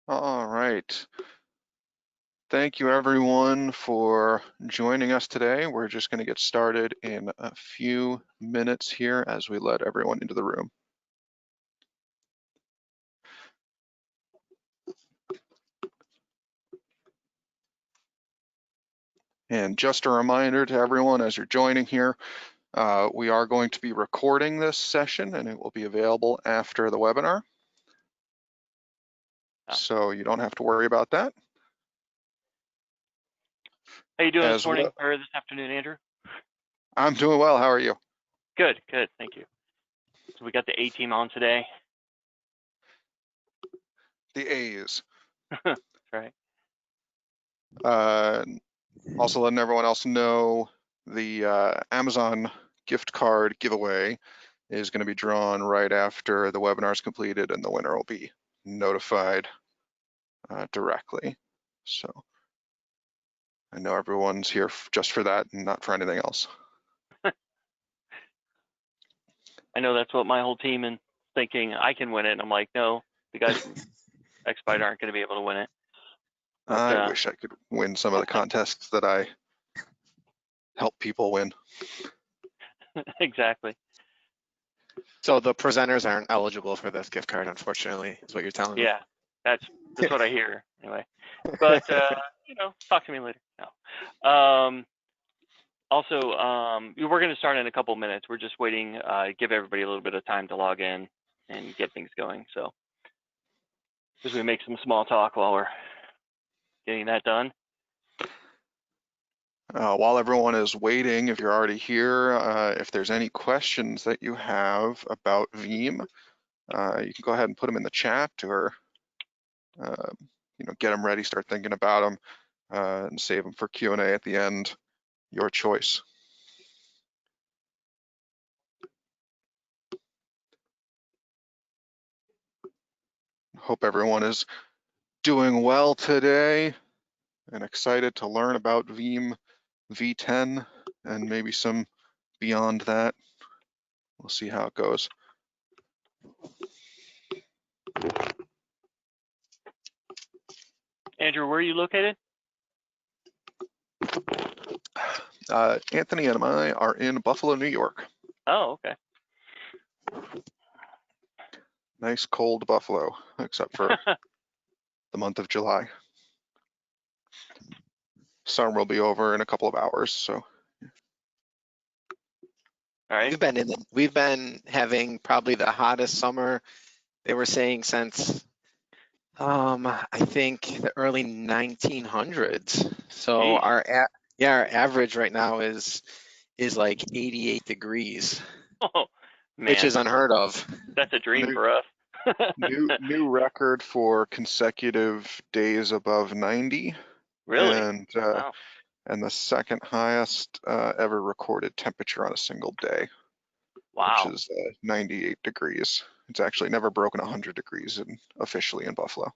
All right. Thank you everyone for joining us today. We're just going to get started in a few minutes here as we let everyone into the room. And just a reminder to everyone as you're joining here, we are going to be recording this session and it will be available after the webinar. So you don't have to worry about that. How you doing this morning or this afternoon, Andrew? I'm doing well. How are you? Good, good. Thank you. So we got the A team on today. The A's. That's right. Also letting everyone else know the Amazon gift card giveaway is going to be drawn right after the webinar is completed, and the winner will be notified directly. So I know everyone's here just for that and not for anything else. I know that's what my whole team is thinking. I can win it. And I'm like, no, the guys from Xbite aren't going to be able to win it. But, I wish I could win some of the contests that I help people win. Exactly. So the presenters aren't eligible for this gift card, unfortunately, is what you're telling me. Yeah, that's what I hear anyway. But you know, talk to me later. No. Also, we're going to start in a couple minutes. We're just waiting, give everybody a little bit of time to log in and get things going. So, as we make some small talk while we're getting that done. While everyone is waiting, if you're already here, if there's any questions that you have about Veeam, you can go ahead and put them in the chat, or you know, get them ready, start thinking about them, and save them for Q&A at the end. Your choice. Hope everyone is doing well today and excited to learn about Veeam v10 and maybe some beyond that. We'll see how it goes. Andrew, where are you located? Anthony and I are in Buffalo, New York. Oh, okay. Nice cold Buffalo, except for the month of July. Summer will be over in a couple of hours, so. All right. We've been having probably the hottest summer, they were saying, since I think the early 1900s. So our average right now is like 88 degrees. Oh, man. Which is unheard of. That's a dream for us. new record for consecutive days above 90. Really? And wow. And the second highest ever recorded temperature on a single day. Wow. Which is 98 degrees. It's actually never broken 100 degrees officially in Buffalo.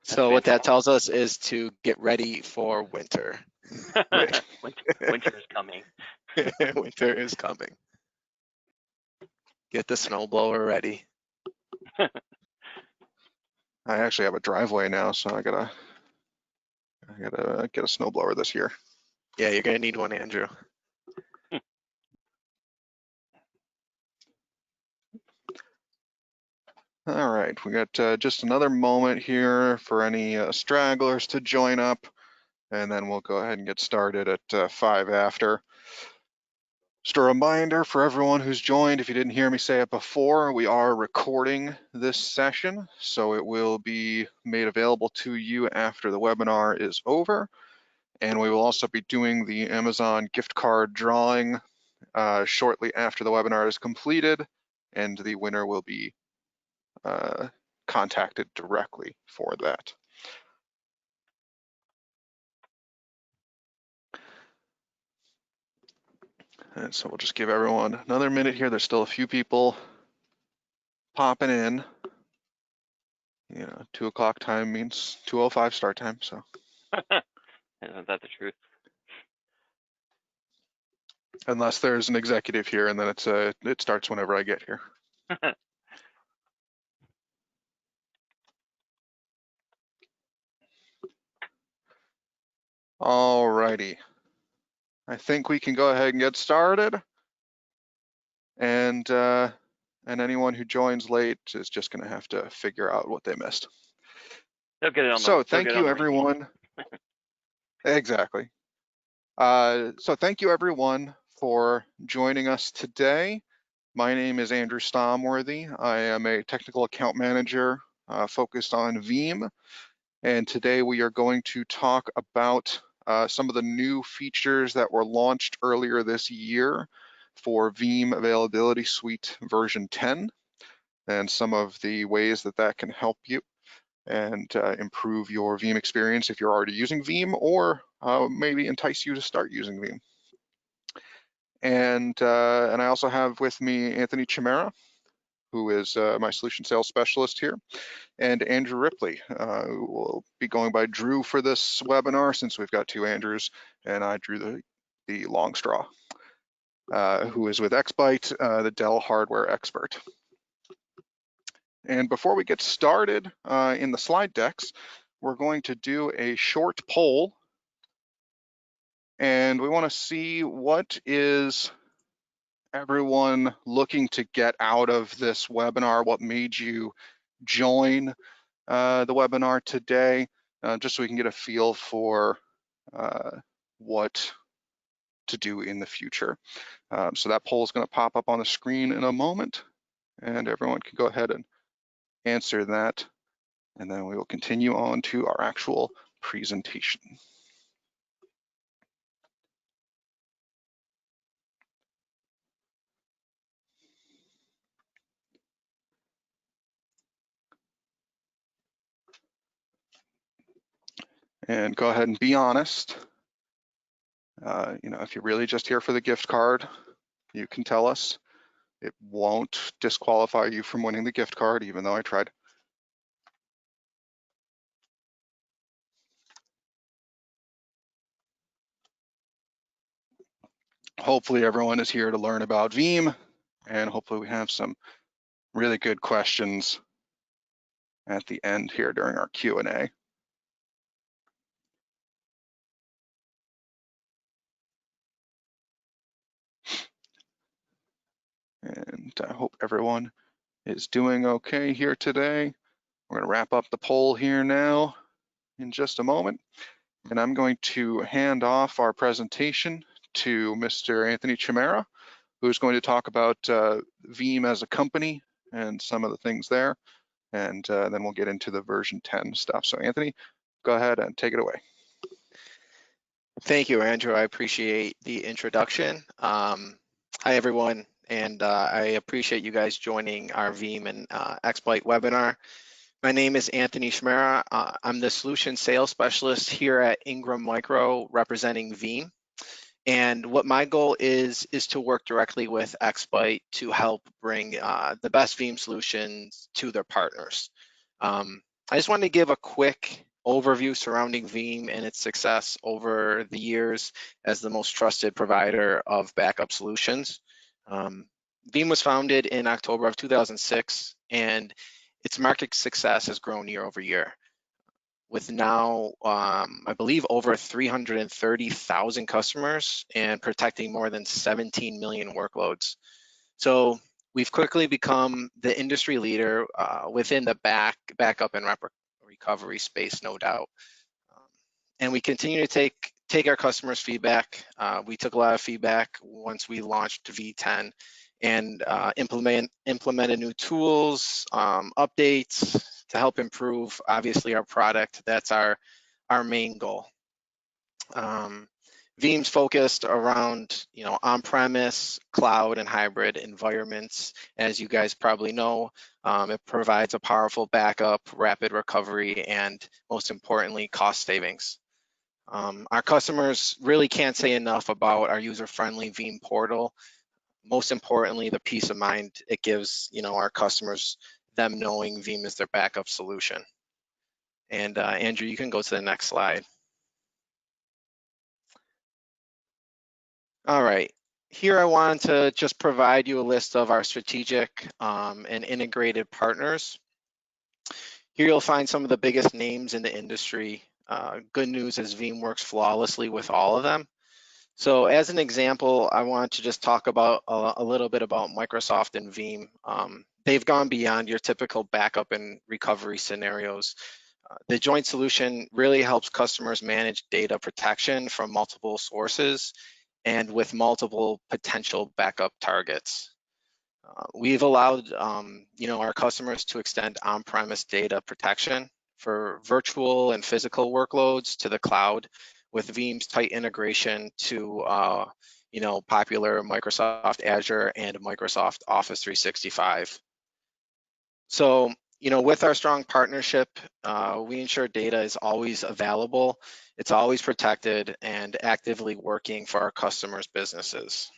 So what that tells us is to get ready for winter. Winter is coming. Winter is coming. Get the snowblower ready. I actually have a driveway now, so I gotta get a snowblower this year. Yeah, you're gonna need one, Andrew. All right, we got just another moment here for any stragglers to join up, and then we'll go ahead and get started at 5 after. Just a reminder for everyone who's joined, if you didn't hear me say it before, we are recording this session, so it will be made available to you after the webinar is over. And we will also be doing the Amazon gift card drawing shortly after the webinar is completed, and the winner will be contacted directly for that. And so we'll just give everyone another minute here. There's still a few people popping in. You know, 2 o'clock time means 2:05 start time, so. Isn't that the truth? Unless there's an executive here, and then it starts whenever I get here. All righty. I think we can go ahead and get started. And anyone who joins late is just going to have to figure out what they missed. They'll get it on So thank you, everyone. Exactly. So thank you, everyone, for joining us today. My name is Andrew Stomworthy. I am a technical account manager focused on Veeam. And today we are going to talk about some of the new features that were launched earlier this year for Veeam Availability Suite version 10, and some of the ways that that can help you and improve your Veeam experience if you're already using Veeam, or maybe entice you to start using Veeam. And I also have with me Anthony Chimera, who is my solution sales specialist here, and Andrew Ripley, who will be going by Drew for this webinar since we've got two Andrews, and I drew the long straw, who is with Xbite, the Dell hardware expert. And before we get started in the slide decks, we're going to do a short poll, and we want to see what is everyone looking to get out of this webinar, what made you join the webinar today, just so we can get a feel for what to do in the future. So that poll is going to pop up on the screen in a moment, and everyone can go ahead and answer that, and then we will continue on to our actual presentation. And go ahead and be honest. If you're really just here for the gift card, you can tell us. It won't disqualify you from winning the gift card, even though I tried. Hopefully everyone is here to learn about Veeam, and hopefully we have some really good questions at the end here during our Q&A. And I hope everyone is doing okay here today. We're going to wrap up the poll here now in just a moment. And I'm going to hand off our presentation to Mr. Anthony Chimera, who's going to talk about Veeam as a company and some of the things there. And then we'll get into the version 10 stuff. So Anthony, go ahead and take it away. Thank you, Andrew. I appreciate the introduction. Hi, everyone, and I appreciate you guys joining our Veeam and Xbite webinar. My name is Anthony Chimera. I'm the solution sales specialist here at Ingram Micro, representing Veeam. And what my goal is to work directly with Xbite to help bring the best Veeam solutions to their partners. I just wanted to give a quick overview surrounding Veeam and its success over the years as the most trusted provider of backup solutions. Veeam was founded in October of 2006, and its market success has grown year over year, with now, I believe, over 330,000 customers and protecting more than 17 million workloads. So we've quickly become the industry leader within the backup and recovery space, no doubt. And we continue to take our customers' feedback. We took a lot of feedback once we launched V10 and implemented new tools, updates to help improve, obviously, our product. That's our main goal. Veeam's focused around, on-premise, cloud, and hybrid environments. As you guys probably know, it provides a powerful backup, rapid recovery, and most importantly, cost savings. Our customers really can't say enough about our user-friendly Veeam portal. Most importantly, the peace of mind it gives, our customers, them knowing Veeam is their backup solution. And Andrew, you can go to the next slide. All right, here I wanted to just provide you a list of our strategic and integrated partners. Here you'll find some of the biggest names in the industry Good news is Veeam works flawlessly with all of them. So as an example, I want to just talk about a little bit about Microsoft and Veeam. They've gone beyond your typical backup and recovery scenarios. The joint solution really helps customers manage data protection from multiple sources and with multiple potential backup targets. We've allowed our customers to extend on-premise data protection for virtual and physical workloads to the cloud with Veeam's tight integration to popular Microsoft Azure and Microsoft Office 365. So, with our strong partnership, we ensure data is always available, it's always protected, and actively working for our customers' businesses.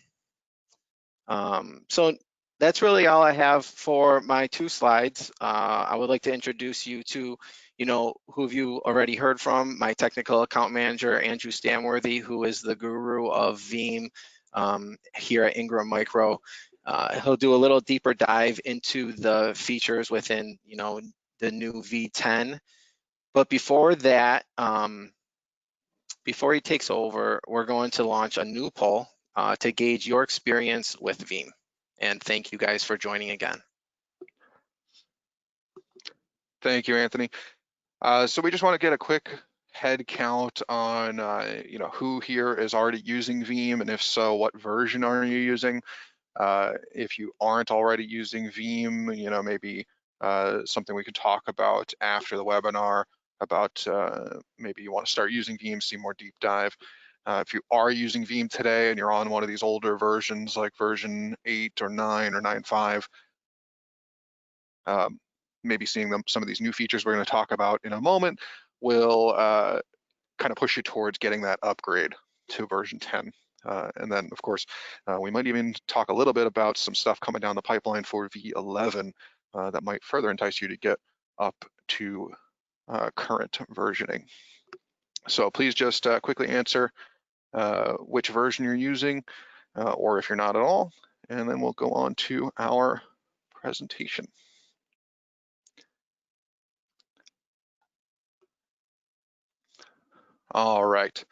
So that's really all I have for my 2 slides. I would like to introduce you to, who you already heard from, my technical account manager, Andrew Stanworthy, who is the guru of Veeam here at Ingram Micro. He'll do a little deeper dive into the features within, the new V10. But before that, before he takes over, we're going to launch a new poll to gauge your experience with Veeam. And thank you guys for joining again. Thank you, Anthony. So we just want to get a quick head count on who here is already using Veeam, and if so, what version are you using? If you aren't already using Veeam, maybe something we could talk about after the webinar about maybe you want to start using Veeam, see more deep dive. If you are using Veeam today and you're on one of these older versions like version 8 or 9 or 9.5, maybe seeing some of these new features we're going to talk about in a moment will kind of push you towards getting that upgrade to version 10. And then, of course, we might even talk a little bit about some stuff coming down the pipeline for V11 that might further entice you to get up to current versioning. So please just quickly answer which version you're using, or if you're not at all, and then we'll go on to our presentation. All right.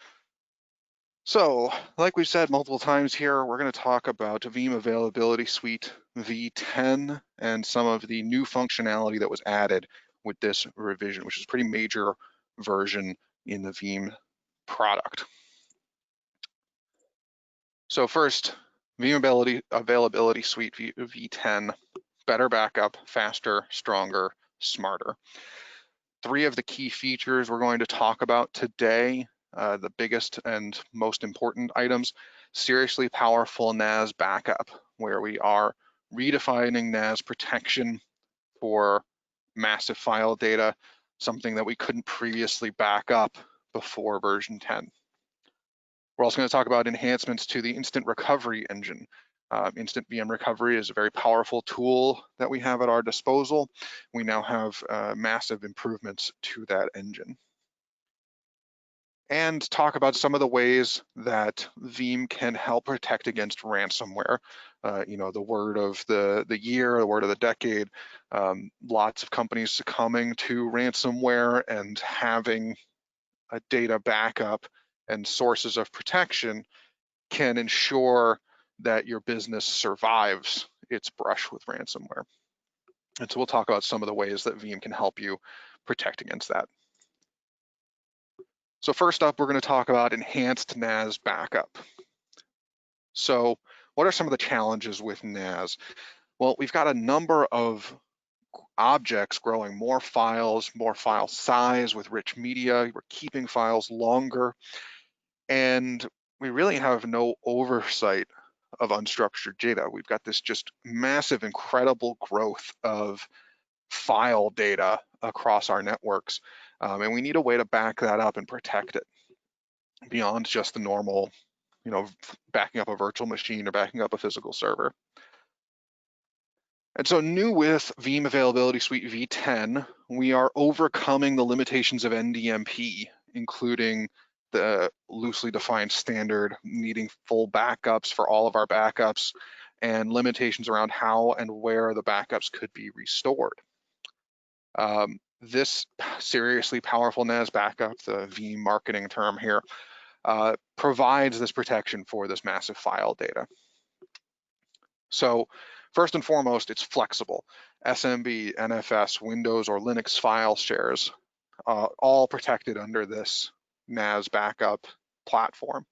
So, like we've said multiple times here, we're going to talk about Veeam Availability Suite V10 and some of the new functionality that was added with this revision, which is a pretty major version in the Veeam product. So first, Veeam Availability Suite V10, better backup, faster, stronger, smarter. 3 of the key features we're going to talk about today, the biggest and most important items: seriously powerful NAS backup, where we are redefining NAS protection for massive file data, something that we couldn't previously back up before version 10. We're also going to talk about enhancements to the instant recovery engine. Instant VM recovery is a very powerful tool that we have at our disposal. We now have massive improvements to that engine. And talk about some of the ways that Veeam can help protect against ransomware. The word of the year, the word of the decade, lots of companies succumbing to ransomware, and having a data backup and sources of protection can ensure that your business survives its brush with ransomware. And so we'll talk about some of the ways that Veeam can help you protect against that. So first up, we're going to talk about enhanced NAS backup. So what are some of the challenges with NAS? Well, we've got a number of objects growing, more files, more file size with rich media. We're keeping files longer, and we really have no oversight of unstructured data. We've got this just massive, incredible growth of file data across our networks, and we need a way to back that up and protect it beyond just the normal, backing up a virtual machine or backing up a physical server. And so new with Veeam Availability Suite V10, we are overcoming the limitations of NDMP, including the loosely defined standard needing full backups for all of our backups, and limitations around how and where the backups could be restored. this seriously powerful NAS backup, the Veeam marketing term here, provides this protection for this massive file data. So first and foremost, it's flexible. SMB, NFS, Windows, or Linux file shares, all protected under this NAS backup platform.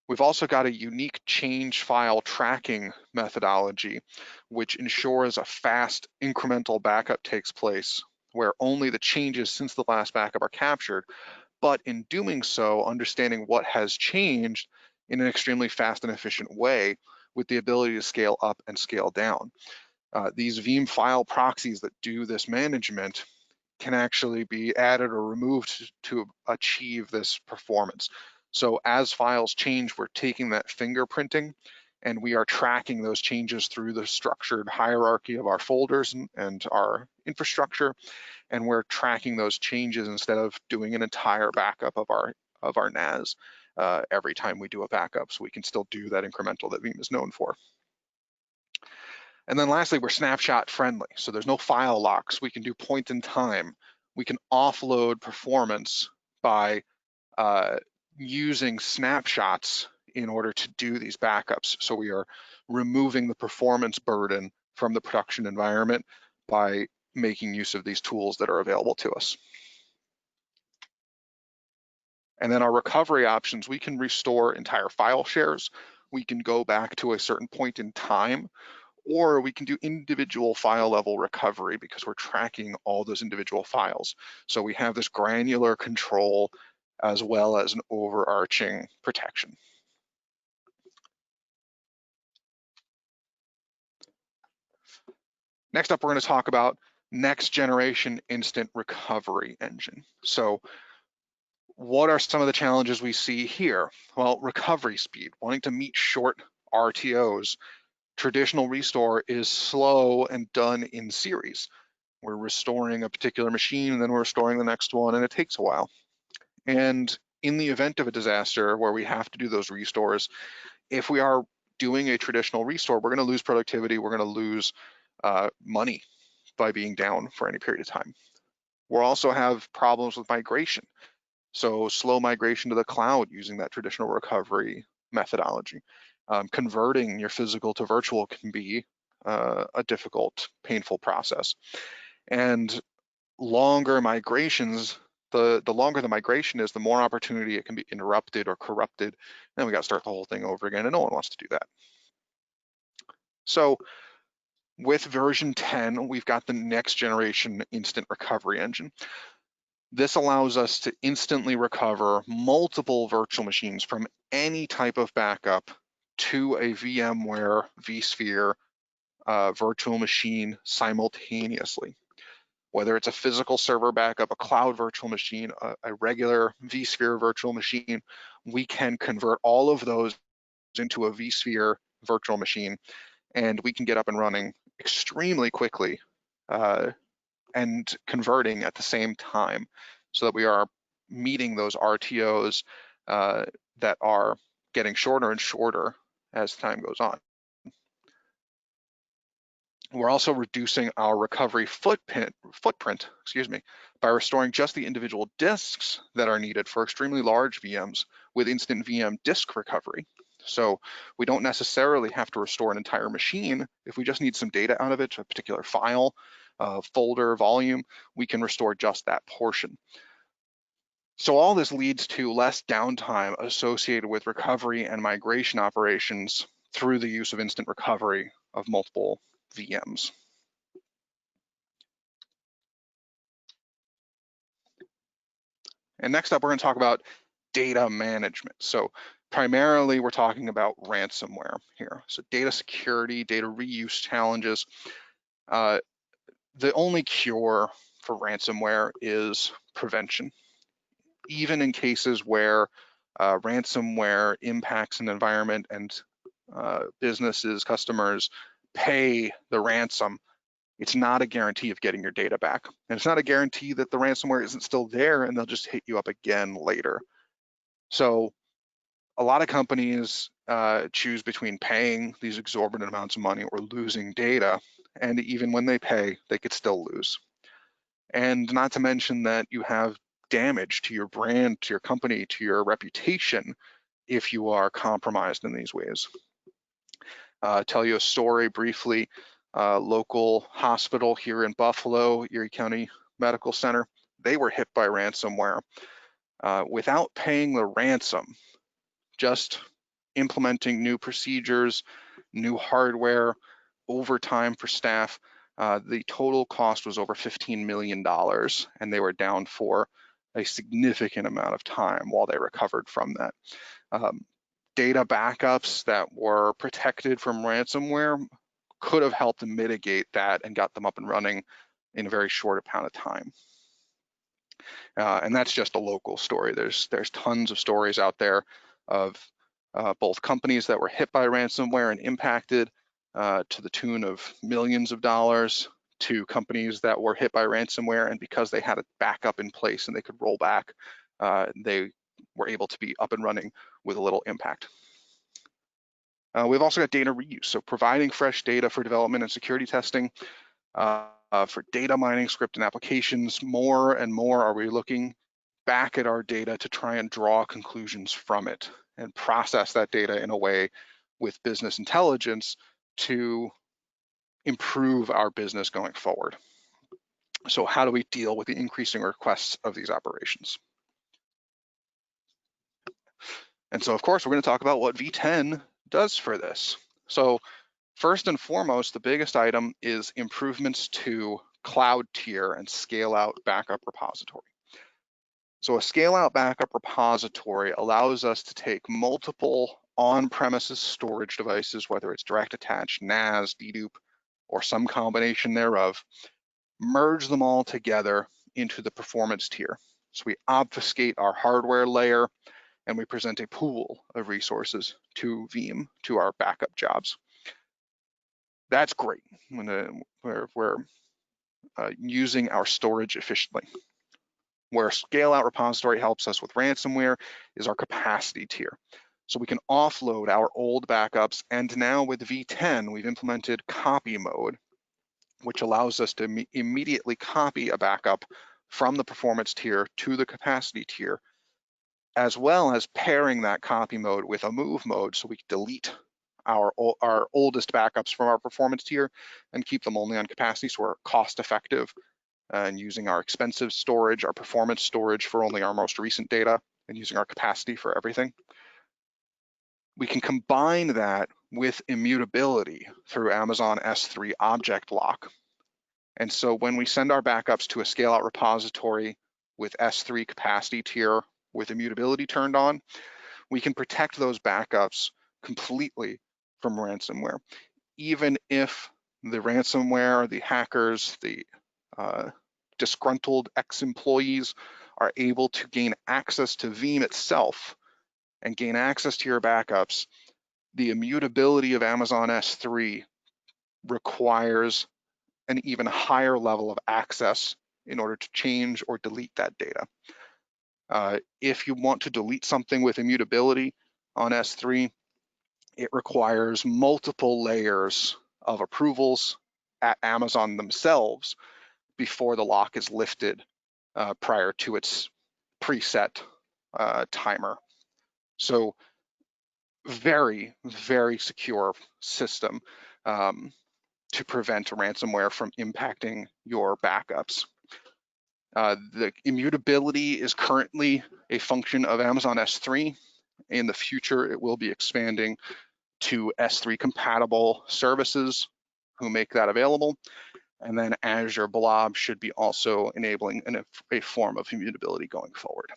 We've also got a unique change file tracking methodology, which ensures a fast incremental backup takes place, where only the changes since the last backup are captured, but in doing so, understanding what has changed in an extremely fast and efficient way with the ability to scale up and scale down. These Veeam file proxies that do this management can actually be added or removed to achieve this performance. So as files change, we're taking that fingerprinting and we are tracking those changes through the structured hierarchy of our folders and our infrastructure, and we're tracking those changes instead of doing an entire backup of our NAS every time we do a backup, so we can still do that incremental that Veeam is known for. And then lastly, we're snapshot friendly. So there's no file locks. We can do point in time. We can offload performance by using snapshots in order to do these backups. So we are removing the performance burden from the production environment by making use of these tools that are available to us. And then our recovery options, we can restore entire file shares. We can go back to a certain point in time, or we can do individual file level recovery because we're tracking all those individual files. So we have this granular control as well as an overarching protection. Next up, we're going to talk about next generation instant recovery engine. So what are some of the challenges we see here? Well, recovery speed, wanting to meet short RTOs. Traditional restore is slow and done in series. We're restoring a particular machine and then we're restoring the next one, and it takes a while. And in the event of a disaster where we have to do those restores, if we are doing a traditional restore, we're going to lose productivity, we're going to lose money by being down for any period of time. We'll also have problems with migration. So slow migration to the cloud using that traditional recovery methodology. Converting your physical to virtual can be a difficult, painful process. And longer migrations, the longer the migration is, the more opportunity it can be interrupted or corrupted. Then we got to start the whole thing over again, and no one wants to do that. So with version 10, we've got the next generation instant recovery engine. This allows us to instantly recover multiple virtual machines from any type of backup to a VMware vSphere virtual machine simultaneously. Whether it's a physical server backup, a cloud virtual machine, a regular vSphere virtual machine, we can convert all of those into a vSphere virtual machine, and we can get up and running extremely quickly and converting at the same time, so that we are meeting those RTOs that are getting shorter and shorter as time goes on. We're also reducing our recovery footprint, by restoring just the individual disks that are needed for extremely large VMs with instant VM disk recovery. So we don't necessarily have to restore an entire machine. If we just need some data out of it, a particular file, folder, volume, we can restore just that portion. So all this leads to less downtime associated with recovery and migration operations through the use of instant recovery of multiple VMs. And next up, we're going to talk about data management. So primarily, we're talking about ransomware here. So data security, data reuse challenges. The only cure for ransomware is prevention. Even in cases where ransomware impacts an environment and businesses, customers pay the ransom, it's not a guarantee of getting your data back. And it's not a guarantee that the ransomware isn't still there and they'll just hit you up again later. So a lot of companies choose between paying these exorbitant amounts of money or losing data. And even when they pay, they could still lose. And not to mention that you have damage to your brand, to your company, to your reputation if you are compromised in these ways. Tell you a story briefly. Local hospital here in Buffalo, Erie County Medical Center, they were hit by ransomware. Without paying the ransom, just implementing new procedures, new hardware, overtime for staff, the total cost was over $15 million, and they were down for a significant amount of time while they recovered from that. Data backups that were protected from ransomware could have helped to mitigate that and got them up and running in a very short amount of time. And that's just a local story. There's tons of stories out there of both companies that were hit by ransomware and impacted to the tune of millions of dollars, to companies that were hit by ransomware, and because they had a backup in place and they could roll back, they were able to be up and running with a little impact. We've also got data reuse, so providing fresh data for development and security testing. For data mining, script and applications, more and more are we looking back at our data to try and draw conclusions from it and process that data in a way with business intelligence to improve our business going forward. So how do we deal with the increasing requests of these operations? And so, of course, we're going to talk about what V10 does for this. So first and foremost, the biggest item is improvements to cloud tier and scale out backup repository. So a scale out backup repository allows us to take multiple on-premises storage devices, whether it's direct attached, NAS, dedupe, or some combination thereof, merge them all together into the performance tier. So we obfuscate our hardware layer and we present a pool of resources to Veeam, to our backup jobs. That's great when we're using our storage efficiently. Where scale out repository helps us with ransomware is our capacity tier. So we can offload our old backups, and now with V10, we've implemented copy mode, which allows us to immediately copy a backup from the performance tier to the capacity tier, as well as pairing that copy mode with a move mode so we can delete our oldest backups from our performance tier and keep them only on capacity, so we're cost effective and using our expensive storage, our performance storage for only our most recent data, and using our capacity for everything. We can combine that with immutability through Amazon S3 object lock. And so when we send our backups to a scale out repository with S3 capacity tier with immutability turned on, we can protect those backups completely from ransomware. Even if the ransomware, the hackers, the disgruntled ex-employees are able to gain access to Veeam itself and gain access to your backups, the immutability of Amazon S3 requires an even higher level of access in order to change or delete that data. If you want to delete something with immutability on S3, it requires multiple layers of approvals at Amazon themselves before the lock is lifted prior to its preset timer. So very, very secure system to prevent ransomware from impacting your backups. The immutability is currently a function of Amazon S3. In the future, it will be expanding to S3 compatible services who make that available. And then Azure Blob should be also enabling a form of immutability going forward.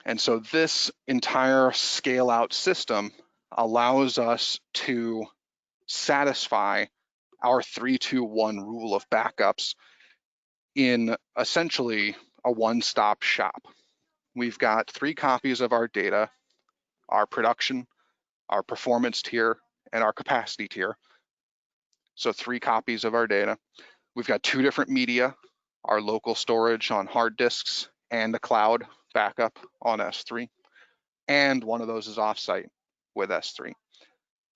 And so this entire scale out system allows us to satisfy our 3-2-1 rule of backups in essentially a one-stop shop. We've got 3 copies of our data, our production, our performance tier, and our capacity tier. So 3 copies of our data. We've got 2 different media, our local storage on hard disks and the cloud backup on S3. And one of those is offsite with S3.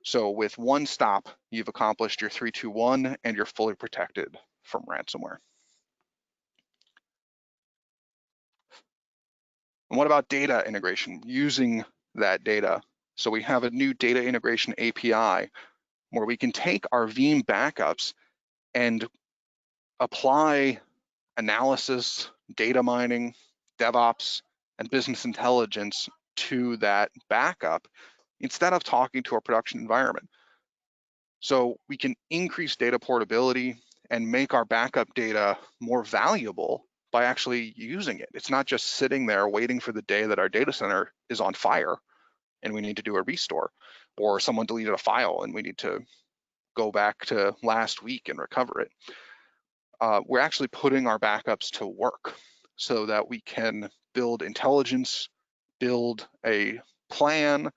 So with one stop, you've accomplished your 3-2-1 and you're fully protected from ransomware. And what about data integration, using that data? So we have a new data integration API where we can take our Veeam backups and apply analysis, data mining, DevOps, and business intelligence to that backup instead of talking to our production environment. So we can increase data portability and make our backup data more valuable by actually using it. It's not just sitting there waiting for the day that our data center is on fire and we need to do a restore, or someone deleted a file and we need to go back to last week and recover it. We're actually putting our backups to work so that we can build intelligence, build a plan,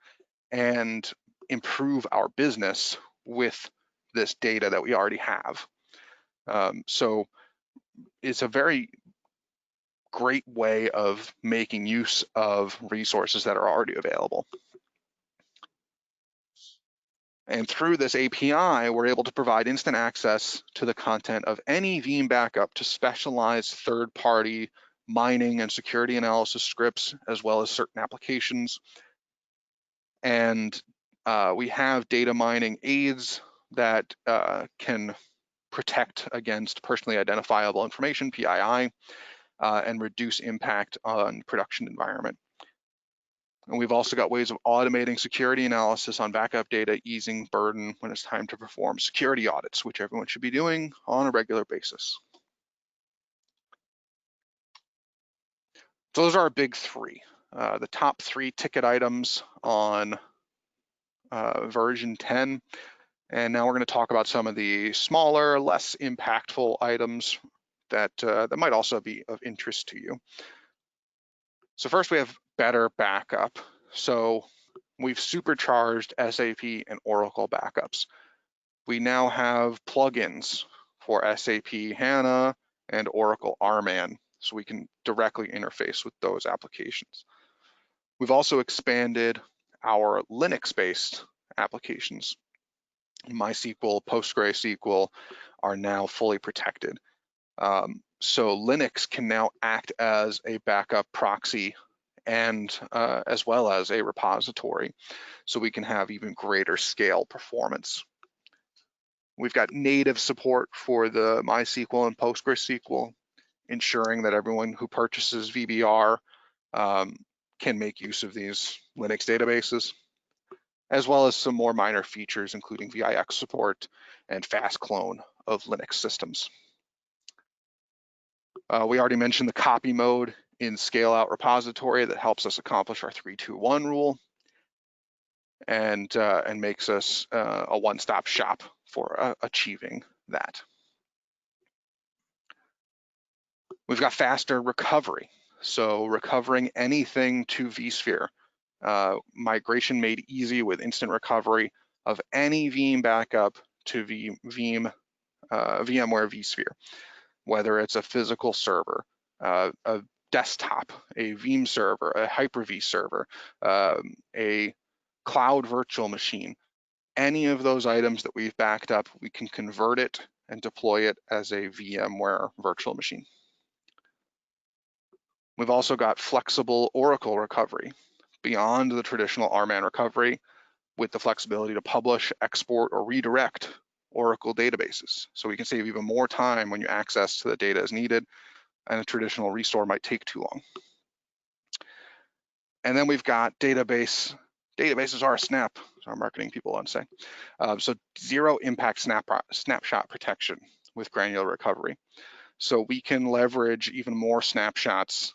and improve our business with this data that we already have. So it's a very great way of making use of resources that are already available. And through this API, we're able to provide instant access to the content of any Veeam backup to specialized third-party mining and security analysis scripts, as well as certain applications. And we have data mining aids that can protect against personally identifiable information, PII, and reduce impact on production environment. And we've also got ways of automating security analysis on backup data, easing burden when it's time to perform security audits, which everyone should be doing on a regular basis. So those are our big three. The top 3 ticket items on version 10. And now we're going to talk about some of the smaller, less impactful items that, that might also be of interest to you. So first we have better backup. So we've supercharged SAP and Oracle backups. We now have plugins for SAP HANA and Oracle RMAN, so we can directly interface with those applications. We've also expanded our Linux-based applications. MySQL, PostgreSQL are now fully protected. So Linux can now act as a backup proxy and as well as a repository, so we can have even greater scale performance. We've got native support for the MySQL and PostgreSQL, ensuring that everyone who purchases VBR can make use of these Linux databases, as well as some more minor features, including VIX support and fast clone of Linux systems. We already mentioned the copy mode in scale out repository that helps us accomplish our 3-2-1 rule and makes us a one-stop shop for achieving that. We've got faster recovery. So recovering anything to vSphere, migration made easy with instant recovery of any Veeam backup to VMware vSphere, whether it's a physical server, a desktop, a Veeam server, a Hyper-V server, a cloud virtual machine. Any of those items that we've backed up, we can convert it and deploy it as a VMware virtual machine. We've also got flexible Oracle recovery beyond the traditional RMAN recovery, with the flexibility to publish, export, or redirect Oracle databases. So we can save even more time when your access to the data is needed and a traditional restore might take too long. And then we've got databases are a snap, as our marketing people want to say. So zero impact snapshot protection with granular recovery. So we can leverage even more snapshots,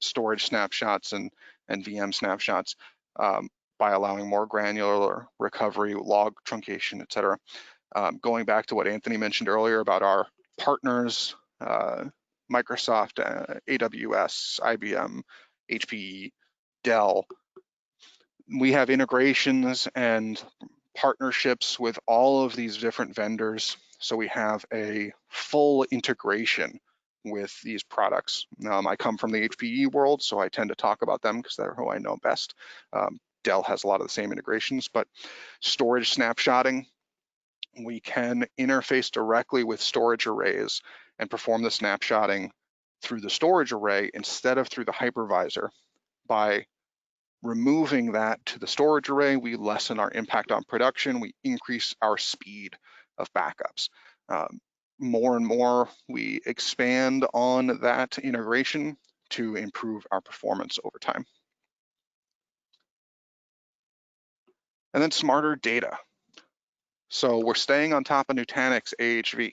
storage snapshots and VM snapshots by allowing more granular recovery, log truncation, et cetera. Going back to what Anthony mentioned earlier about our partners, Microsoft, AWS, IBM, HPE, Dell, we have integrations and partnerships with all of these different vendors. So we have a full integration with these products. I come from the HPE world, so I tend to talk about them because they're who I know best. Dell has a lot of the same integrations, but storage snapshotting, we can interface directly with storage arrays and perform the snapshotting through the storage array instead of through the hypervisor. By removing that to the storage array, we lessen our impact on production, we increase our speed of backups. More and more, we expand on that integration to improve our performance over time. And then smarter data. So we're staying on top of Nutanix AHV.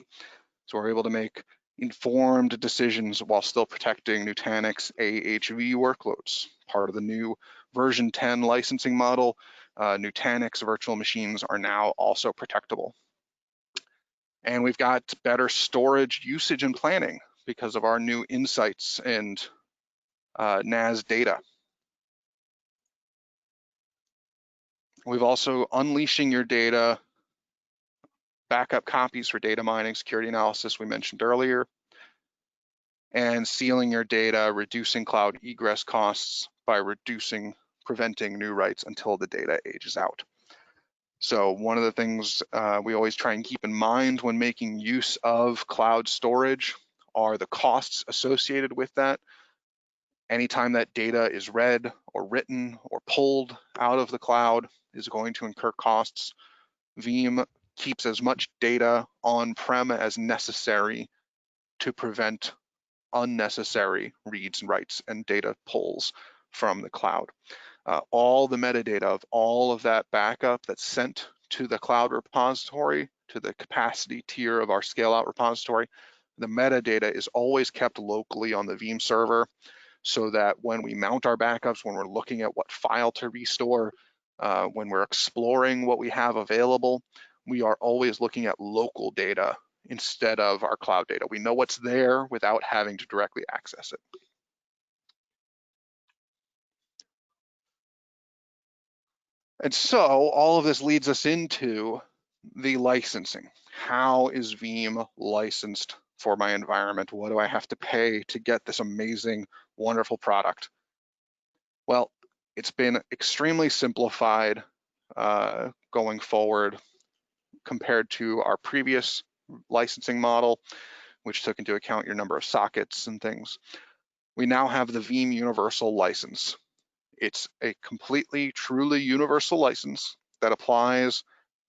So we're able to make informed decisions while still protecting Nutanix AHV workloads. Part of the new version 10 licensing model, Nutanix virtual machines are now also protectable. And we've got better storage usage and planning because of our new insights and NAS data. We've also unleashing your data, backup copies for data mining, security analysis we mentioned earlier, and sealing your data, reducing cloud egress costs by preventing new writes until the data ages out. So one of the things we always try and keep in mind when making use of cloud storage are the costs associated with that. Anytime that data is read or written or pulled out of the cloud is going to incur costs. Veeam keeps as much data on-prem as necessary to prevent unnecessary reads and writes and data pulls from the cloud. All the metadata of all of that backup that's sent to the cloud repository, to the capacity tier of our scale out repository, the metadata is always kept locally on the Veeam server so that when we mount our backups, when we're looking at what file to restore, when we're exploring what we have available, we are always looking at local data instead of our cloud data. We know what's there without having to directly access it. And so all of this leads us into the licensing. How is Veeam licensed for my environment? What do I have to pay to get this amazing, wonderful product? Well, it's been extremely simplified going forward compared to our previous licensing model, which took into account your number of sockets and things. We now have the Veeam Universal License. It's a completely, truly universal license that applies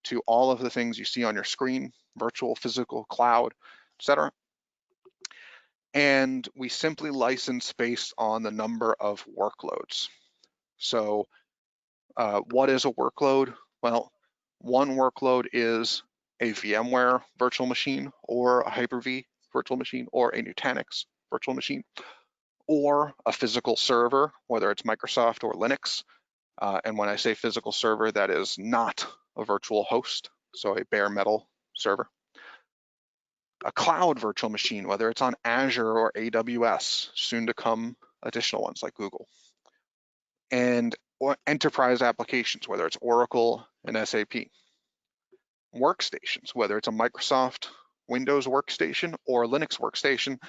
to all of the things you see on your screen, virtual, physical, cloud, etc. And we simply license based on the number of workloads. So what is a workload? Well, one workload is a VMware virtual machine or a Hyper-V virtual machine or a Nutanix virtual machine or a physical server, whether it's Microsoft or Linux. And when I say physical server, that is not a virtual host, so a bare metal server. A cloud virtual machine, whether it's on Azure or AWS, soon to come additional ones like Google. And or enterprise applications, whether it's Oracle and SAP. Workstations, whether it's a Microsoft Windows workstation or a Linux workstation,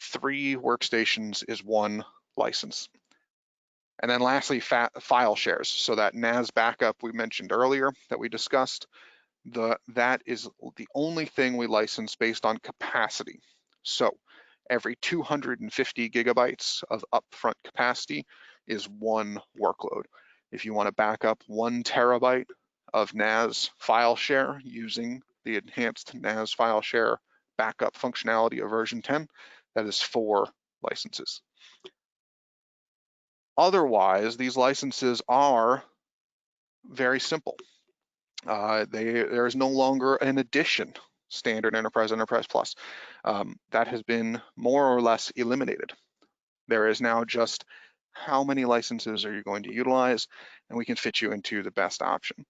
3 workstations is 1 license. And then lastly, file shares. So that NAS backup we mentioned earlier that we discussed, that is the only thing we license based on capacity. So every 250 gigabytes of upfront capacity is 1 workload. If you want to back up 1 terabyte of NAS file share using the enhanced NAS file share backup functionality of version 10, that is 4 licenses. Otherwise, these licenses are very simple. There is no longer an addition, standard enterprise, enterprise plus. That has been more or less eliminated. There is now just how many licenses are you going to utilize, and we can fit you into the best option.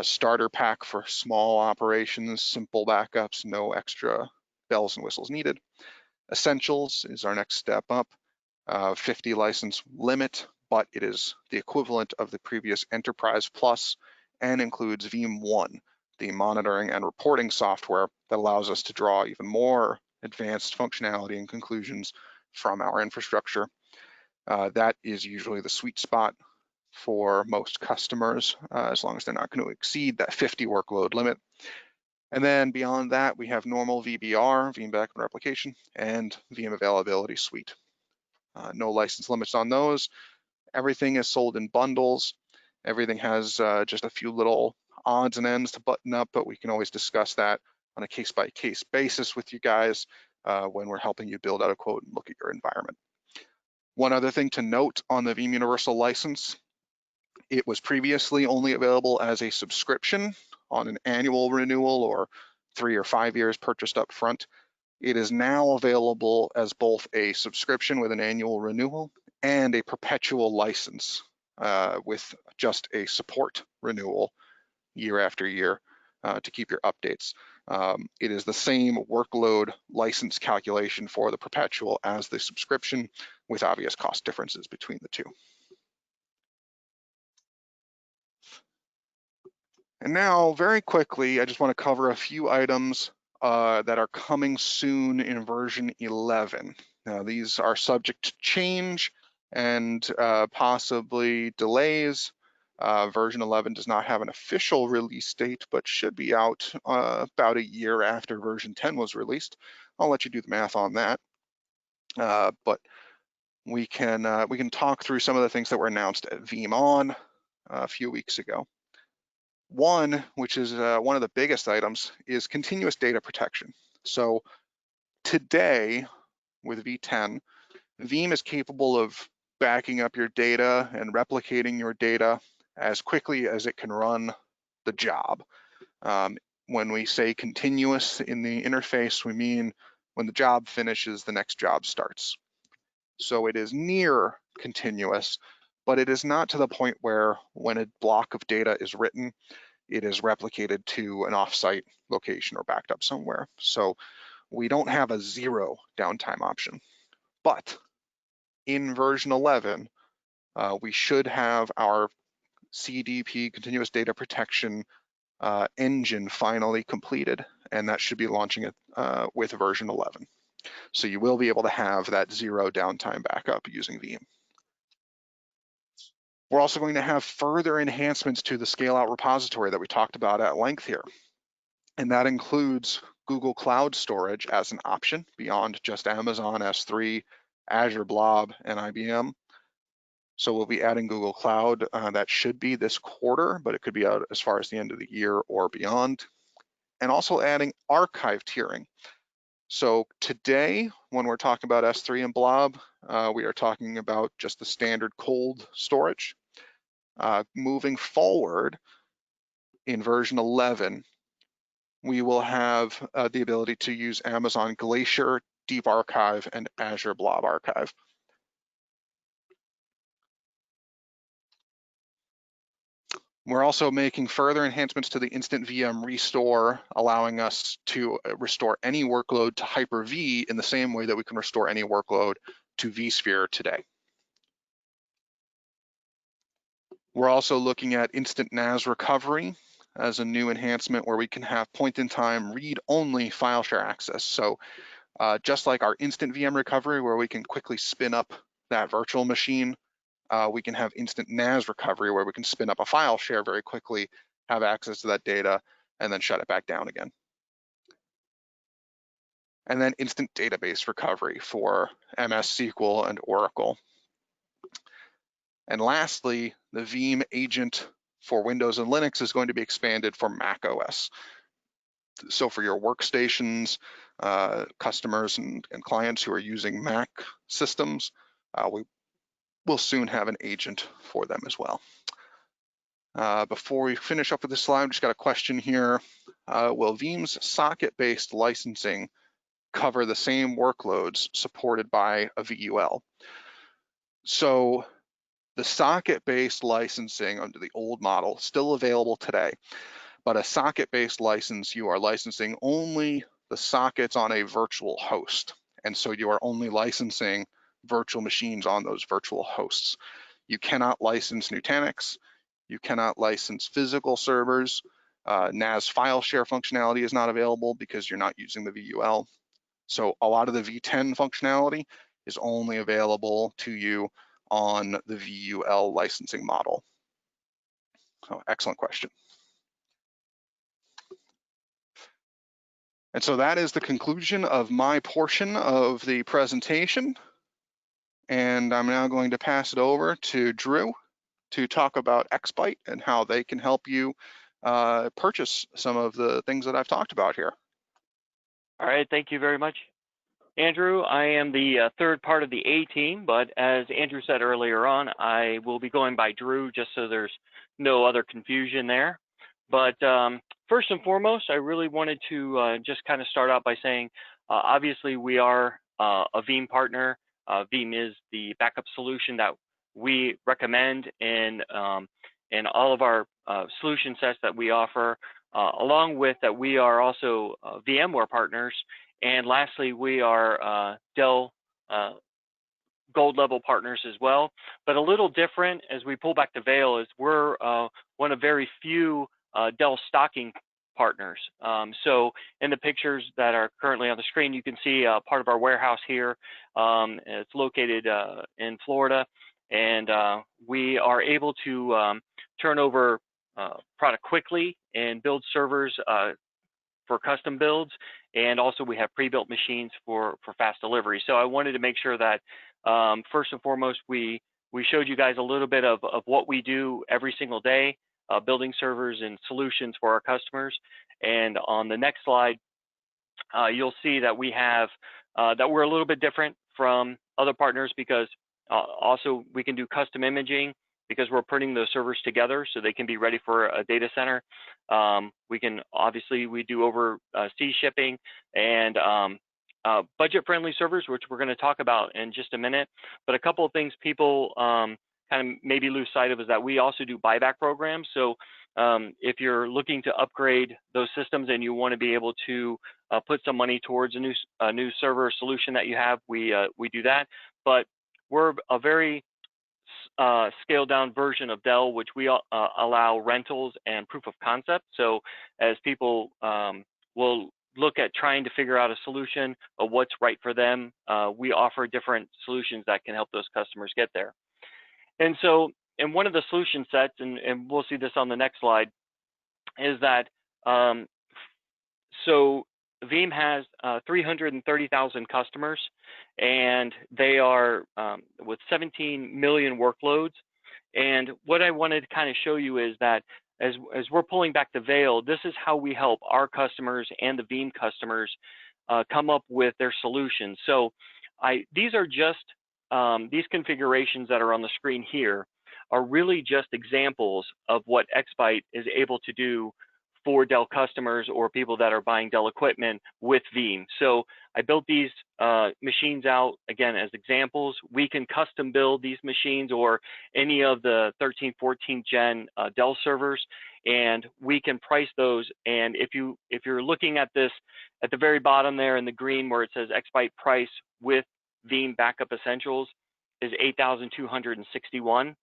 Starter pack for small operations, simple backups, no extra bells and whistles needed. Essentials is our next step up. 50 license limit, but it is the equivalent of the previous Enterprise Plus and includes Veeam 1, the monitoring and reporting software that allows us to draw even more advanced functionality and conclusions from our infrastructure. That is usually the sweet spot for most customers, as long as they're not going to exceed that 50 workload limit. And then beyond that, we have normal VBR, Veeam Backup and Replication, and Veeam Availability Suite. No license limits on those. Everything is sold in bundles. Everything has just a few little odds and ends to button up, but we can always discuss that on a case-by-case basis with you guys when we're helping you build out a quote and look at your environment. One other thing to note on the Veeam Universal license, it was previously only available as a subscription on an annual renewal or 3 or 5 years purchased up front. It is now available as both a subscription with an annual renewal and a perpetual license with just a support renewal year after year to keep your updates. It is the same workload license calculation for the perpetual as the subscription, with obvious cost differences between the two. And now, very quickly, I just want to cover a few items that are coming soon in version 11. Now, these are subject to change and possibly delays. Version 11 does not have an official release date, but should be out about a year after version 10 was released. I'll let you do the math on that. But we can talk through some of the things that were announced at Veeam On a few weeks ago. One, which is one of the biggest items, is continuous data protection. So today with V10, Veeam is capable of backing up your data and replicating your data as quickly as it can run the job. When we say continuous in the interface, we mean when the job finishes, the next job starts. So it is near continuous, but it is not to the point where when a block of data is written, it is replicated to an offsite location or backed up somewhere. So we don't have a zero downtime option. But in version 11, we should have our CDP, continuous data protection engine finally completed, and that should be launching it with version 11. So you will be able to have that zero downtime backup using Veeam. We're also going to have further enhancements to the scale out repository that we talked about at length here. And that includes Google Cloud Storage as an option beyond just Amazon S3, Azure Blob, and IBM. So we'll be adding Google Cloud. That should be this quarter, but it could be out as far as the end of the year or beyond. And also adding archive tiering. So today, when we're talking about S3 and Blob, we are talking about just the standard cold storage. Moving forward in version 11, we will have the ability to use Amazon Glacier, Deep Archive, and Azure Blob Archive. We're also making further enhancements to the instant VM restore, allowing us to restore any workload to Hyper-V in the same way that we can restore any workload to vSphere today. We're also looking at instant NAS recovery as a new enhancement where we can have point-in-time read-only file share access. So just like our instant VM recovery where we can quickly spin up that virtual machine, we can have instant NAS recovery where we can spin up a file share very quickly, have access to that data, and then shut it back down again. And then instant database recovery for MS SQL and Oracle. And lastly, the Veeam agent for Windows and Linux is going to be expanded for Mac OS. So for your workstations, customers and clients who are using Mac systems, we will soon have an agent for them as well. Before we finish up with this slide, we just got a question here. Will Veeam's socket-based licensing cover the same workloads supported by a VUL? So the socket-based licensing under the old model still available today, but a socket-based license, you are licensing only the sockets on a virtual host. And so you are only licensing virtual machines on those virtual hosts. You cannot license Nutanix. You cannot license physical servers. NAS file share functionality is not available because you're not using the VUL. So a lot of the V10 functionality is only available to you on the VUL licensing model? So excellent question. And so that is the conclusion of my portion of the presentation. And I'm now going to pass it over to Drew to talk about Xbite and how they can help you purchase some of the things that I've talked about here. All right, thank you very much, Andrew. I am the third part of the A team, but as Andrew said earlier on, I will be going by Drew just so there's no other confusion there. But first and foremost, I really wanted to just kind of start out by saying, obviously we are a Veeam partner. Veeam is the backup solution that we recommend in all of our solution sets that we offer, along with that we are also VMware partners. And lastly, we are Dell gold level partners as well. But a little different as we pull back the veil is we're one of very few Dell stocking partners. So in the pictures that are currently on the screen, you can see part of our warehouse here. It's located in Florida, and we are able to turn over product quickly and build servers for custom builds, and also we have pre-built machines for fast delivery. So I wanted to make sure that first and foremost we showed you guys a little bit of what we do every single day, building servers and solutions for our customers. And on the next slide, you'll see that we have that we're a little bit different from other partners because also we can do custom imaging because we're putting those servers together so they can be ready for a data center. We can obviously we do overseas shipping and budget-friendly servers, which we're going to talk about in just a minute. But a couple of things people kind of maybe lose sight of is that we also do buyback programs. So if you're looking to upgrade those systems and you want to be able to put some money towards a new server solution that you have, we do that. But we're a very scaled down version of Dell, which we allow rentals and proof of concept. So as people will look at trying to figure out a solution of what's right for them, we offer different solutions that can help those customers get there. And so in one of the solution sets, and we'll see this on the next slide, is that so Veeam has 330,000 customers, and they are with 17 million workloads. And what I wanted to kind of show you is that as we're pulling back the veil, this is how we help our customers and the Veeam customers come up with their solutions. So these are just, these configurations that are on the screen here are really just examples of what Xbite is able to do for Dell customers or people that are buying Dell equipment with Veeam. So I built these machines out, again, as examples. We can custom build these machines or any of the 13, 14 gen Dell servers, and we can price those. And if you're looking at this at the very bottom there in the green where it says Xbite price with Veeam Backup Essentials is $8,261.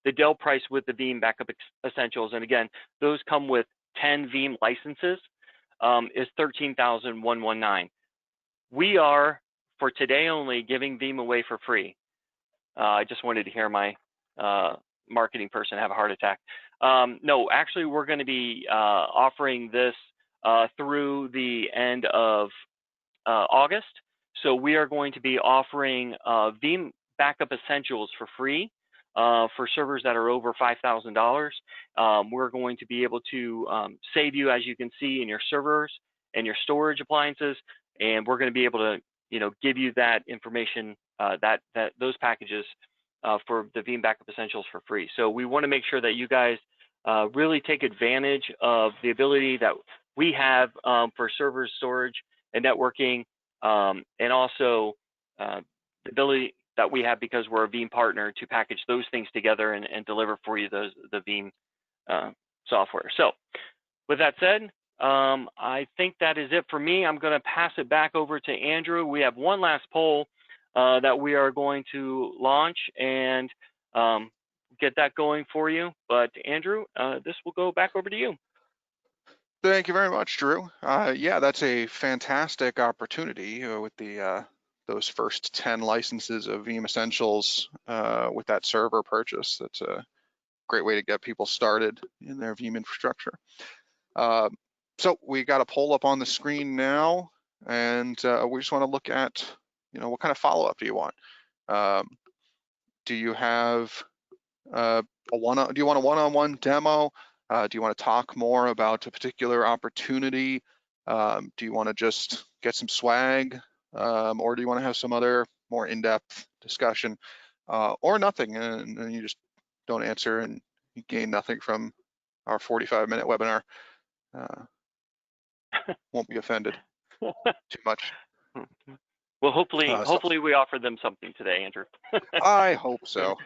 The Dell price with the Veeam Backup Essentials, and again, those come with 10 Veeam licenses, is $13,119. We are, for today only, giving Veeam away for free. I just wanted to hear my marketing person have a heart attack. No, actually, we're going to be offering this through the end of August. So we are going to be offering Veeam Backup Essentials for free. For servers that are over $5,000, we're going to be able to save you, as you can see, in your servers and your storage appliances, and we're going to be able to, give you that information, those packages for the Veeam Backup Essentials for free. So we want to make sure that you guys really take advantage of the ability that we have for server storage and networking, and also the ability that we have because we're a Veeam partner to package those things together and deliver for you the Veeam software. So with that said, I think that is it for me. I'm going to pass it back over to Andrew. We have one last poll that we are going to launch and get that going for you. But Andrew, this will go back over to you. Thank you very much, Drew. Yeah, that's a fantastic opportunity with the those first 10 licenses of Veeam Essentials with that server purchase. That's a great way to get people started in their Veeam infrastructure. So we got a poll up on the screen now, and we just want to look at, what kind of follow-up do you want? Do you have do you want a one-on-one demo? Do you want to talk more about a particular opportunity? Do you want to just get some swag? Or do you want to have some other more in-depth discussion? Or nothing, and you just don't answer and you gain nothing from our 45-minute webinar. Won't be offended too much. Well, hopefully we offered them something today, Andrew. I hope so.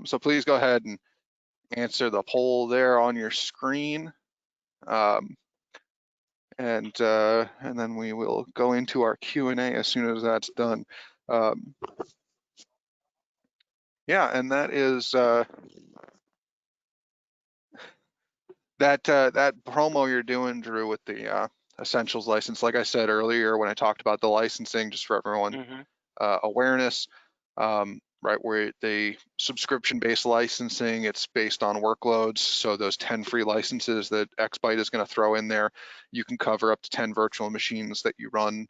So please go ahead and answer the poll there on your screen. And then we will go into our Q&A as soon as that's done. Yeah, and that is that promo you're doing, Drew, with the Essentials license. Like I said earlier when I talked about the licensing, just for everyone awareness, right, where the subscription-based licensing, it's based on workloads. So those 10 free licenses that Xbite is going to throw in there, you can cover up to 10 virtual machines that you run,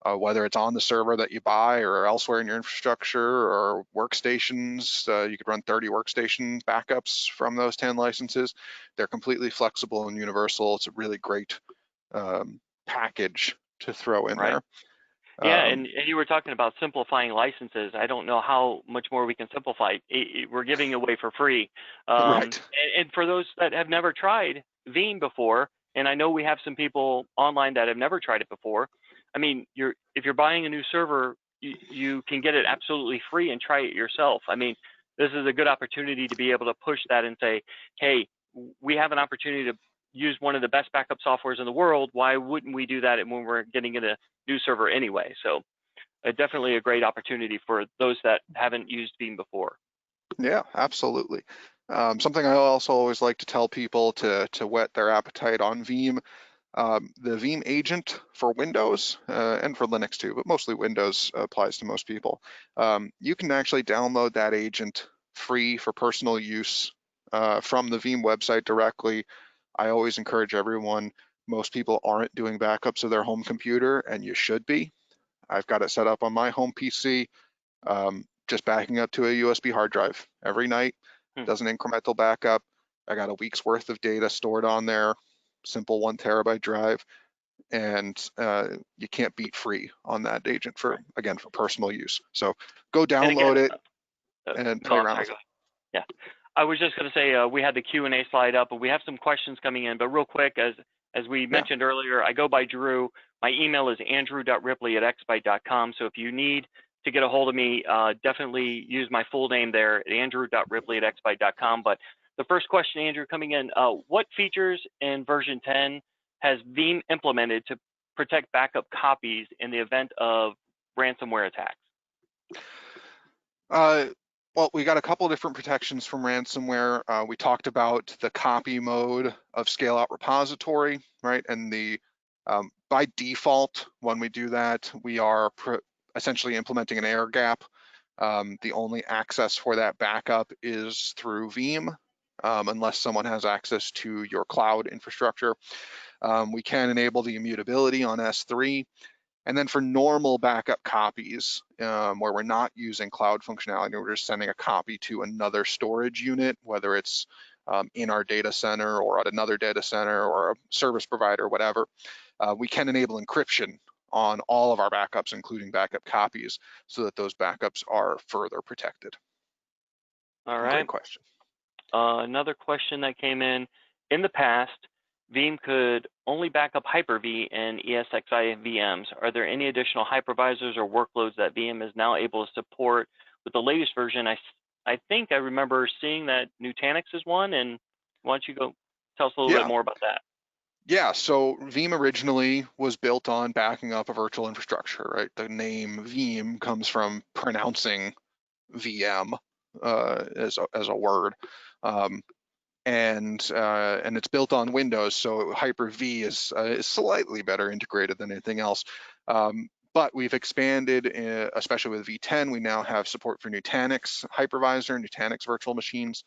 whether it's on the server that you buy or elsewhere in your infrastructure or workstations. You could run 30 workstation backups from those 10 licenses. They're completely flexible and universal. It's a really great package to throw in there. Yeah, and you were talking about simplifying licenses. I don't know how much more we can simplify. We're giving away for free. Right. And for those that have never tried Veeam before, and I know we have some people online that have never tried it before. I mean, if you're buying a new server, you can get it absolutely free and try it yourself. I mean, this is a good opportunity to be able to push that and say, hey, we have an opportunity to use one of the best backup softwares in the world. Why wouldn't we do that when we're getting in a new server anyway? So definitely a great opportunity for those that haven't used Veeam before. Yeah, absolutely. Something I also always like to tell people to whet their appetite on Veeam. The Veeam agent for Windows and for Linux too, but mostly Windows applies to most people. You can actually download that agent free for personal use from the Veeam website directly. I always encourage everyone, most people aren't doing backups of their home computer, and you should be. I've got it set up on my home PC, just backing up to a USB hard drive every night. Does an incremental backup. I got a week's worth of data stored on there, simple 1 terabyte drive, and you can't beat free on that agent for personal use. So go download it and play around with it. Yeah, I was just going to say we had the Q&A slide up, but we have some questions coming in. But real quick, as we mentioned earlier, I go by Drew. My email is andrew.ripley@xbyte.com. So if you need to get a hold of me, definitely use my full name there at andrew.ripley@xbyte.com. But the first question, Andrew, coming in, what features in version 10 has Veeam implemented to protect backup copies in the event of ransomware attacks? Well, we got a couple of different protections from ransomware. We talked about the copy mode of scale out repository, right? And the by default, when we do that, we are essentially implementing an air gap. The only access for that backup is through Veeam, unless someone has access to your cloud infrastructure. We can enable the immutability on S3. And then for normal backup copies, where we're not using cloud functionality, we're just sending a copy to another storage unit, whether it's in our data center or at another data center or a service provider, whatever, we can enable encryption on all of our backups, including backup copies, so that those backups are further protected. All right. Great question. Another question that came in the past, Veeam could only back up Hyper-V and ESXi VMs. Are there any additional hypervisors or workloads that Veeam is now able to support with the latest version? I think I remember seeing that Nutanix is one, and why don't you go tell us a little bit more about that? Yeah, so Veeam originally was built on backing up a virtual infrastructure, right? The name Veeam comes from pronouncing VM as a word. And it's built on Windows, so Hyper-V is slightly better integrated than anything else. But we've expanded, especially with V10, we now have support for Nutanix Hypervisor, Nutanix virtual machines,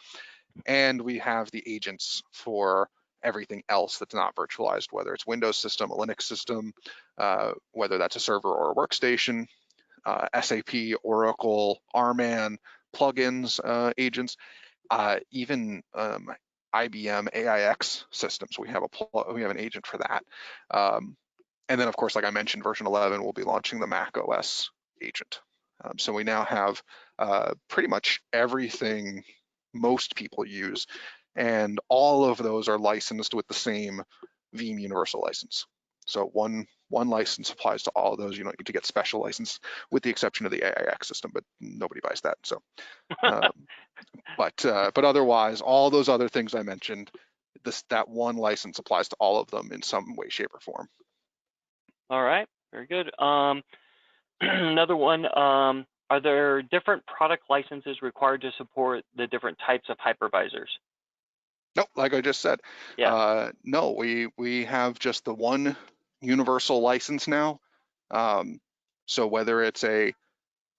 and we have the agents for everything else that's not virtualized, whether it's Windows system, a Linux system, whether that's a server or a workstation, SAP, Oracle, RMAN, plugins, agents, even IBM AIX systems. We have an agent for that. And then, of course, like I mentioned, version 11 will be launching the Mac OS agent. So we now have pretty much everything most people use, and all of those are licensed with the same Veeam Universal license. So one license applies to all of those. You don't need to get special license, with the exception of the AIX system, but nobody buys that. So, but otherwise, all those other things I mentioned, that one license applies to all of them in some way, shape, or form. All right, very good. Another one, are there different product licenses required to support the different types of hypervisors? No, like I just said, Yeah. no, we have just the one universal license now. So whether it's a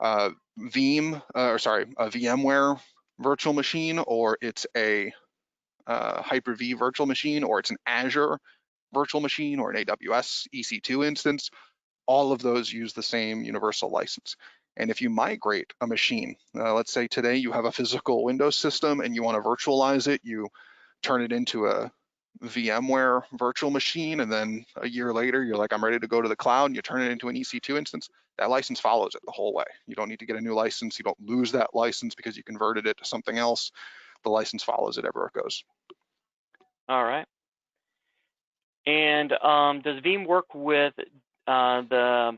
Veeam, a VMware virtual machine, or it's a Hyper-V virtual machine, or it's an Azure virtual machine, or an AWS EC2 instance, all of those use the same universal license. And if you migrate a machine, let's say today you have a physical Windows system and you want to virtualize it, you turn it into a VMware virtual machine, and then a year later you're like, I'm ready to go to the cloud, and you turn it into an EC2 instance, that license follows it the whole way. You don't need to get a new license. You don't lose that license because you converted it to something else. The license follows it everywhere it goes. All right. And does Veeam work with the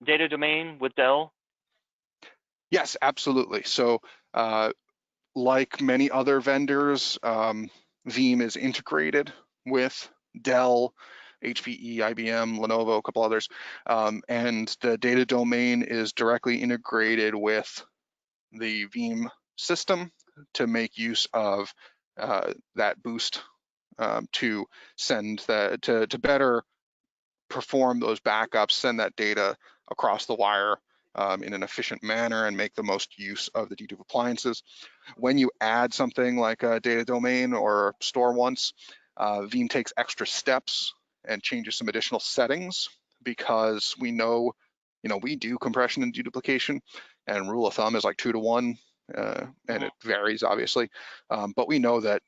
data domain with Dell? Yes, absolutely. So like many other vendors, Veeam is integrated with Dell, HPE, IBM, Lenovo, a couple others, and the data domain is directly integrated with the Veeam system to make use of that boost to send to better perform those backups, send that data across the wire in an efficient manner, and make the most use of the dedupe appliances. When you add something like a data domain or store once, Veeam takes extra steps and changes some additional settings, because we know, we do compression and deduplication, and rule of thumb is like 2 to 1, and it varies obviously, but we know that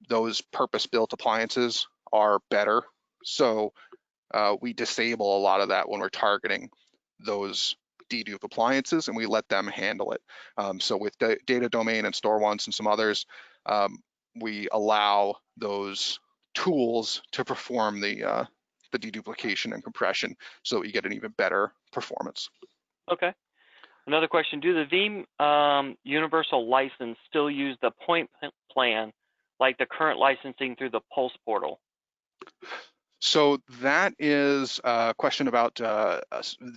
those purpose-built appliances are better. So we disable a lot of that when we're targeting those dedupe appliances, and we let them handle it. So with data domain and store once and some others, we allow those tools to perform the deduplication and compression, so that you get an even better performance. Okay. Another question, do the Veeam universal license still use the point plan like the current licensing through the Pulse portal? So that is a question about the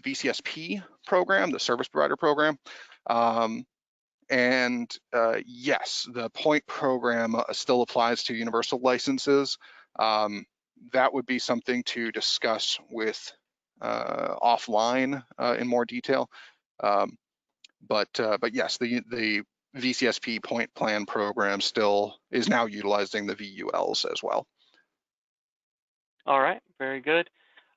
VCSP program, the service provider program. And yes, the point program still applies to universal licenses. That would be something to discuss with offline in more detail. But yes, the VCSP point plan program still is now utilizing the VULs as well. All right, very good.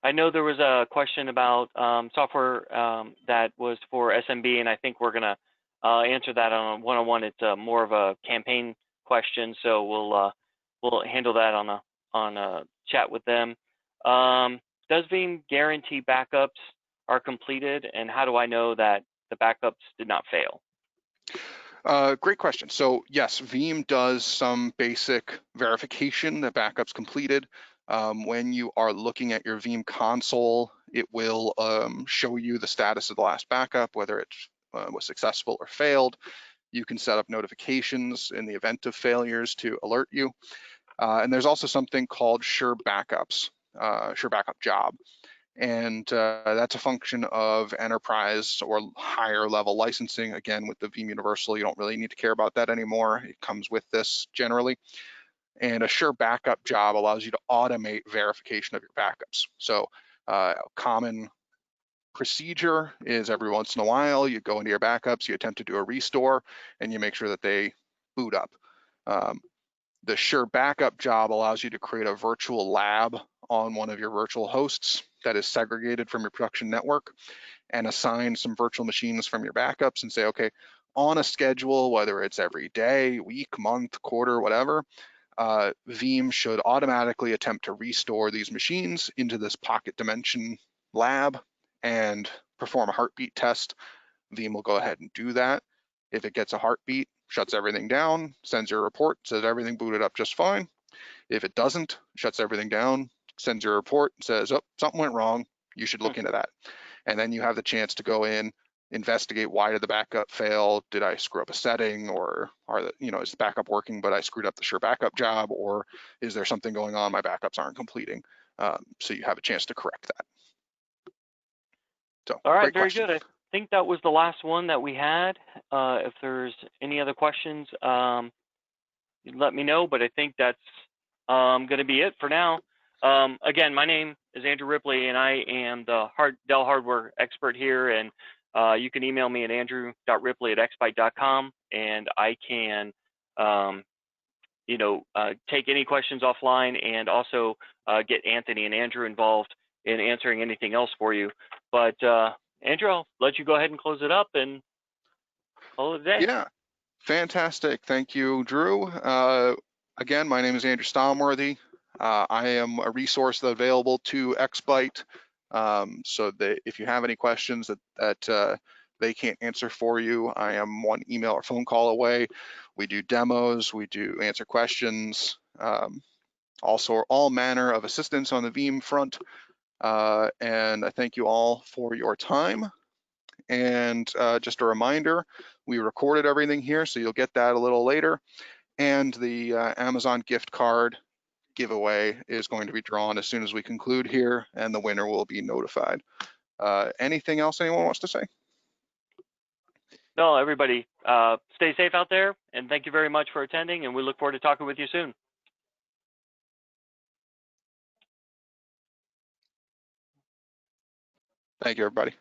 I know there was a question about software that was for SMB, and I think we're gonna answer that on a one-on-one. It's more of a campaign question, so we'll handle that on a chat with them. Does Veeam guarantee backups are completed, and how do I know that the backups did not fail? Great question. So yes, Veeam does some basic verification that backup's completed. When you are looking at your Veeam console, it will show you the status of the last backup, whether it was successful or failed. You can set up notifications in the event of failures to alert you. And there's also something called Sure Backups, Sure Backup Job. And that's a function of enterprise or higher level licensing. Again, with the Veeam Universal, you don't really need to care about that anymore. It comes with this generally. And a Sure Backup Job allows you to automate verification of your backups. So common procedure is every once in a while, you go into your backups, you attempt to do a restore, and you make sure that they boot up. The Sure Backup job allows you to create a virtual lab on one of your virtual hosts that is segregated from your production network, and assign some virtual machines from your backups and say, okay, on a schedule, whether it's every day, week, month, quarter, whatever, Veeam should automatically attempt to restore these machines into this pocket dimension lab and perform a heartbeat test. Veeam will go ahead and do that. If it gets a heartbeat, shuts everything down, sends you a report, says everything booted up just fine. If it doesn't, shuts everything down, sends you a report, says, oh, something went wrong, you should look into that. And then you have the chance to go in, investigate, why did the backup fail? Did I screw up a setting, or is the backup working but I screwed up the Sure Backup job, or is there something going on my backups aren't completing? So you have a chance to correct that. So, all right, great very question. good. I think that was the last one that we had. If there's any other questions, let me know, but I think that's going to be it for now. Again, my name is Andrew Ripley, and I am the Dell hardware expert here, and you can email me at andrew.ripley@xbyte.com, and I can take any questions offline, and also get Anthony and Andrew involved in answering anything else for you. But Andrew, I'll let you go ahead and close it up and call it a day. Yeah, fantastic. Thank you, Drew. Again, my name is Andrew Stomworthy. I am a resource available to Xbite, so that if you have any questions that they can't answer for you, I am one email or phone call away. We do demos, we do answer questions, also all manner of assistance on the Veeam front. And I thank you all for your time. And just a reminder, we recorded everything here, so you'll get that a little later. And the Amazon gift card giveaway is going to be drawn as soon as we conclude here, and the winner will be notified. Anything else anyone wants to say? No, everybody, stay safe out there, and thank you very much for attending, and we look forward to talking with you soon. Thank you, everybody.